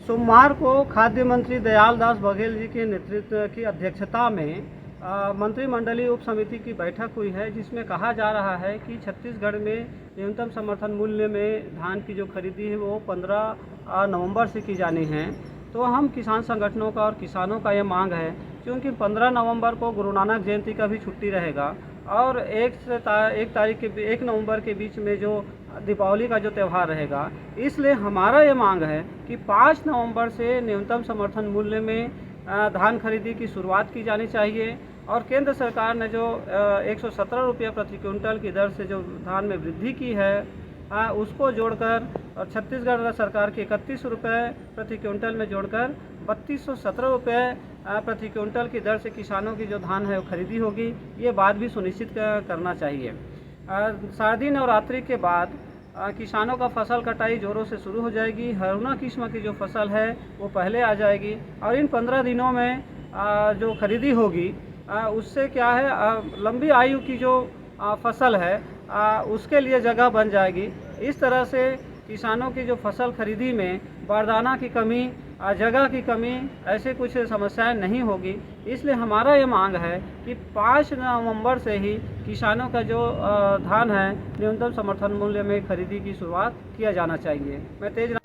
सोमवार को खाद्य मंत्री दयाल दास बघेल जी के नेतृत्व की अध्यक्षता में मंत्रिमंडलीय उप समिति की बैठक हुई है, जिसमें कहा जा रहा है कि छत्तीसगढ़ में न्यूनतम समर्थन मूल्य में धान की जो खरीदी है वो 15 नवंबर से की जानी है। तो हम किसान संगठनों का और किसानों का ये मांग है, क्योंकि 15 नवंबर को गुरु नानक जयंती का भी छुट्टी रहेगा और 1 नवंबर के बीच में जो दीपावली का जो त्यौहार रहेगा, इसलिए हमारा ये मांग है कि 5 नवंबर से न्यूनतम समर्थन मूल्य में धान खरीदी की शुरुआत की जानी चाहिए और केंद्र सरकार ने जो 117 रुपये प्रति क्विंटल की दर से जो धान में वृद्धि की है, उसको जोड़कर और छत्तीसगढ़ सरकार के 31 रुपये प्रति क्विंटल में जोड़कर 3217 रुपये प्रति क्विंटल की दर से किसानों की जो धान है वो खरीदी होगी। ये बात भी सुनिश्चित करना चाहिए। शारदीय नवरात्रि के बाद किसानों का फसल कटाई जोरों से शुरू हो जाएगी। हरुणा किस्म की जो फसल है वो पहले आ जाएगी और इन 15 दिनों में जो खरीदी होगी उससे क्या है, लंबी आयु की जो फसल है उसके लिए जगह बन जाएगी। इस तरह से किसानों की जो फसल खरीदी में बारदाना की कमी, जगह की कमी, ऐसे कुछ समस्याएं नहीं होगी। इसलिए हमारा ये मांग है कि 5 नवंबर से ही किसानों का जो धान है न्यूनतम समर्थन मूल्य में खरीदी की शुरुआत किया जाना चाहिए। मैं तेज